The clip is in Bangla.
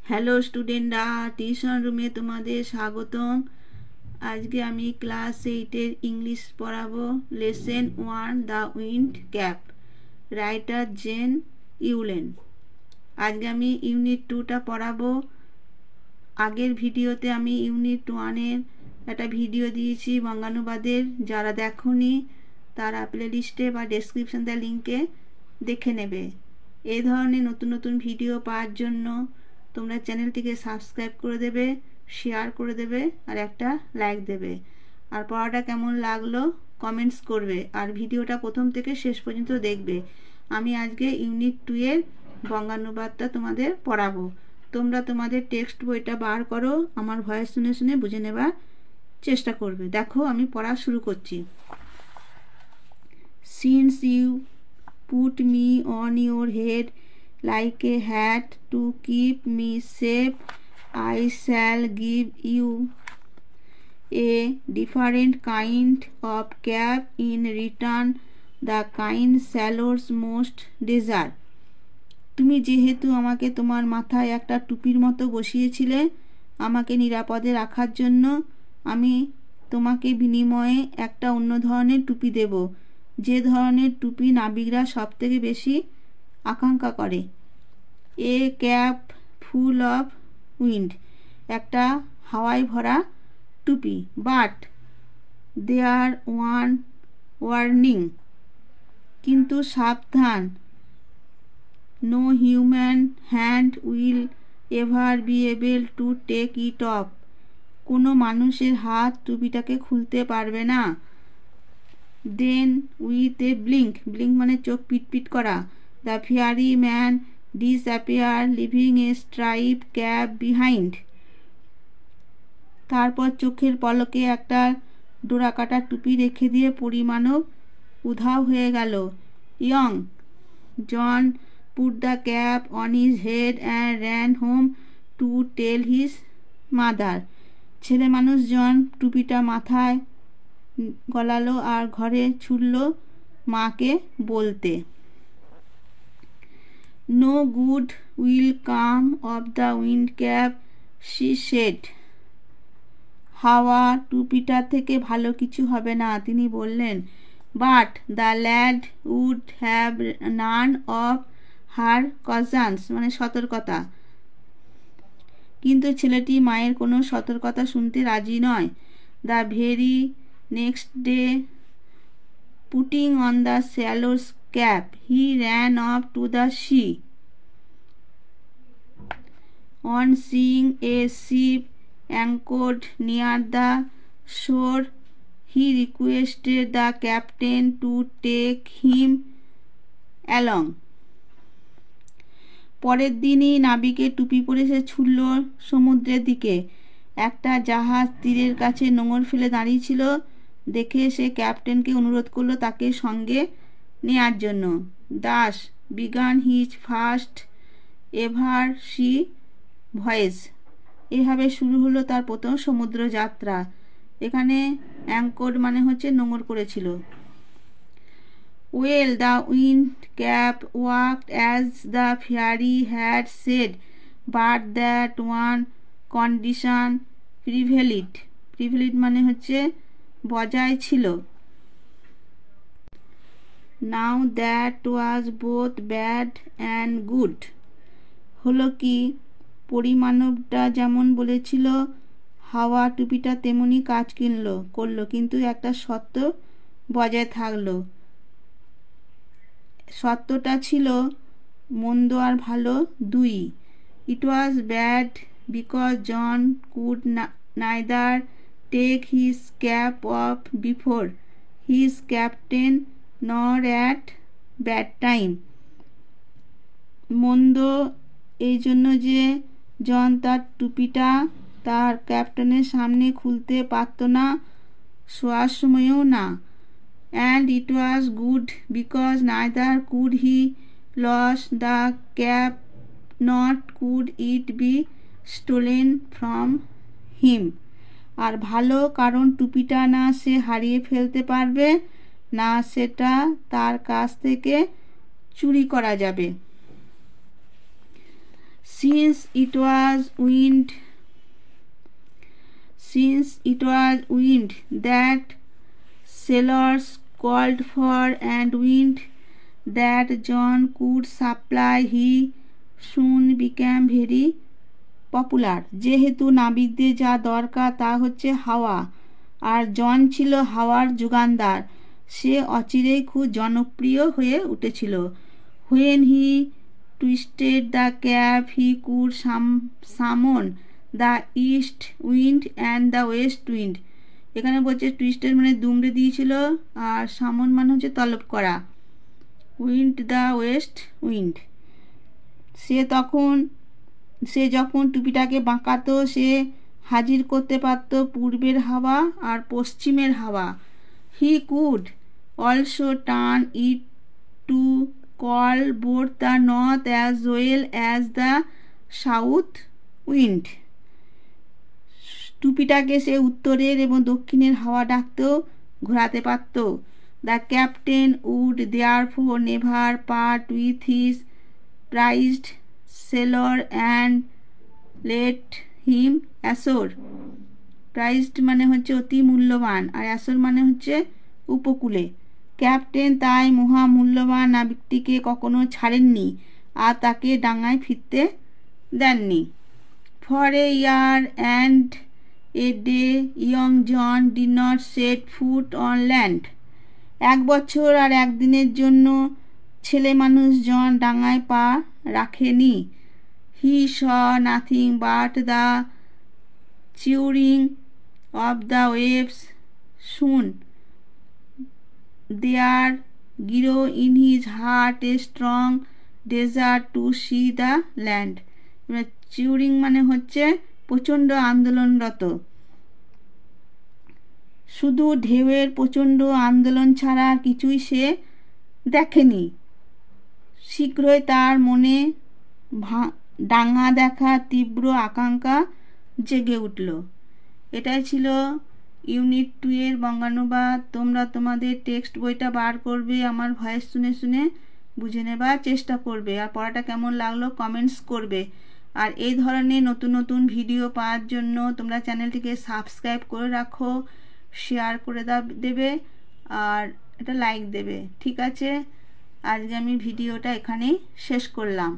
হ্যালো স্টুডেন্টরা, টিউশন রুমে তোমাদের স্বাগতম। আজকে আমি ক্লাস 8-এর ইংলিশ পড়াবো। Lesson 1, the wind cap, writer Jane Yolen. আজকে আমি ইউনিট 2টা পড়াবো। আগের ভিডিওতে আমি ইউনিট 1-এর একটা ভিডিও দিয়েছি বঙ্গানুবাদের। যারা দেখোনি তারা প্লেলিস্টে বা ডেসক্রিপশন দেওয়া লিঙ্কে দেখে নেবে। এই ধরনের নতুন নতুন ভিডিও পাওয়ার জন্য তোমরা চ্যানেলটিকে সাবস্ক্রাইব করে দেবে, শেয়ার করে দেবে আর একটা লাইক দেবে। আর পড়াটা কেমন লাগলো কমেন্টস করবে, আর ভিডিওটা প্রথম থেকে শেষ পর্যন্ত দেখবে। আমি আজকে ইউনিট 2-এর বঙ্গানুবাদটা তোমাদের পড়াবো। তোমরা তোমাদের টেক্সট বইটা বার করো, আমার ভয়েস শুনে শুনে বুঝে নেবার চেষ্টা করবে। দেখো আমি পড়া শুরু করছি। Since you put me on your head like a hat to keep me safe, I shall give you a different kind of cap in return, the kind sailors most desire. তুমি যেহেতু আমাকে তোমার মাথায় একটা টুপির মতো বসিয়েছিলে আমাকে নিরাপদে রাখার জন্য, আমি তোমাকে বিনিময়ে একটা অন্য ধরনের টুপি দেব, যে ধরনের টুপি নাবিকরা সব থেকে বেশি আকাঙ্ক্ষা করে। A cap full of wind, একটা হাওয়ায় ভরা টুপি। বাট দেয়ার ওয়ান ওয়ার্নিং, কিন্তু সাবধান। No human hand will ever be able to take it off, কোনো মানুষের হাত টুপিটাকে খুলতে পারবে না। Then with a blink, blink মানে চোখ পিটপিট করা, the fairy man disappear leaving a stripe cap behind, তারপর চোখের পলকে একটা ডোরাকাটা টুপি রেখে দিয়ে পরিমাণব উধাও হয়ে গেল। Young John put the cap on his head and ran home to tell his mother. ছেলে মানুষ জন টুপিটা মাথায় গলালো আর ঘরে ছুটল মাকে বলতে। No good will come of the wind cap, she said. হাওয়া টুপিটা থেকে ভালো কিছু হবে না, তিনি বললেন। But the lad would have none of হার কজন্স মানে সতর্কতা, কিন্তু ছেলেটি মায়ের কোনো সতর্কতা শুনতে রাজি নয়। The very next day putting on the sailor's cap he ran off to the sea. On seeing a ship anchored near the shore he requested the captain to take him along. পরের দিনই নাবিকের টুপি পরে সে ছুটল সমুদ্রের দিকে। একটা জাহাজ তীরের কাছে নোঙর ফেলে দাঁড়িয়েছিল দেখে সে ক্যাপ্টেনকে অনুরোধ করলো তাকে সঙ্গে নেয়ার জন্য। Thus began his first ever sea voyage, এভাবে শুরু হলো তার প্রথম সমুদ্র যাত্রা। এখানে অ্যাঙ্কর মানে হচ্ছে নোঙর করেছিল। Well, the wind cap worked as the fairy had said, but that one condition prevailed. Prevailed মানে হচ্ছে বজায় ছিল। Now that was both bad and good. হলো কি, পরিমাণবটা যেমন বলেছিল হাওয়া টুপিটা তেমনি কাজ করলো, কিন্তু একটা শর্ত বজায় থাকলো। সত্যটা ছিল মন্দ আর ভালো দুই। It was bad because John could neither take his cap off before his captain nor at bad time. মন্দ এই জন্য যে জন তার টুপিটা তার ক্যাপ্টেনের সামনে খুলতে পারত না, শোয়ার সময়ও না। And it was good because neither could he lose the cap nor could it be stolen from him. আর ভালো কারণ টুপিটা না সে হারিয়ে ফেলতে পারবে, না সেটা তার কাছ থেকে চুরি করা যাবে। since it was wind that sailors called for and wind that John could supply, he soon became very popular. যেহেতু নাবিকদের যা দরকার তা হচ্ছে হাওয়া, আর জন ছিল হাওয়ার যোগানদার, সে অচিরেই খুব জনপ্রিয় হয়ে উঠেছিল। When he twisted the cap, he could summon the east wind and the west wind। এখানে বলছে টুইস্টেড মানে দুমড়ে দিয়েছিল, আর সামন মানে হচ্ছে তলব করা। উইন্ড দ্য ওয়েস্ট উইন্ড, সে যখন টুপিটাকে বাঁকাতো সে হাজির করতে পারত পূর্বের হাওয়া আর পশ্চিমের হাওয়া। He could also turn it to call both the north as well as the south wind. টুপিটাকে সে উত্তরের এবং দক্ষিণের হাওয়া ডাকতেও ঘোরাতে পারত। The captain would therefore never part with his prized sailor and let him ashore. Prized মানে হচ্ছে অতি মূল্যবান, আর অ্যাসোর মানে হচ্ছে উপকূলে। ক্যাপ্টেন তাই মহামূল্যবান নাবিকটিকে কখনো ছাড়েননি আর তাকে ডাঙায় ফিরতে দেননি। For a year and a day young John did not set foot on land. 1 বছর আর 1 দিনের জন্য ছেলে মানুষ জন ডাঙায় পা রাখেনি। He saw nothing but the churning of the waves soon there grew in his heart a strong desire to see the land. Churning মানে হচ্ছে প্রচণ্ড আন্দোলনরত। শুধু ঢেউয়ের প্রচণ্ড আন্দোলন ছাড়া কিছুই সে দেখেনি। শীঘ্রই তার মনে ডাঙা দেখার তীব্র আকাঙ্ক্ষা জেগে উঠল। এটাই ছিল ইউনিট 2 এর বঙ্গানুবাদ। তোমরা তোমাদের টেক্সট বইটা বার করবে, আমার ভয়েস শুনে শুনে বুঝে নেবার চেষ্টা করবে, আর পড়াটা কেমন লাগলো কমেন্টস করবে। আর এই ধরনের নতুন নতুন ভিডিও পাওয়ার জন্য তোমরা চ্যানেলটিকে সাবস্ক্রাইব করে রাখো, শেয়ার করে দেবে, আর এটা লাইক দেবে। ঠিক আছে, আজকে আমি ভিডিওটা এখানেই শেষ করলাম।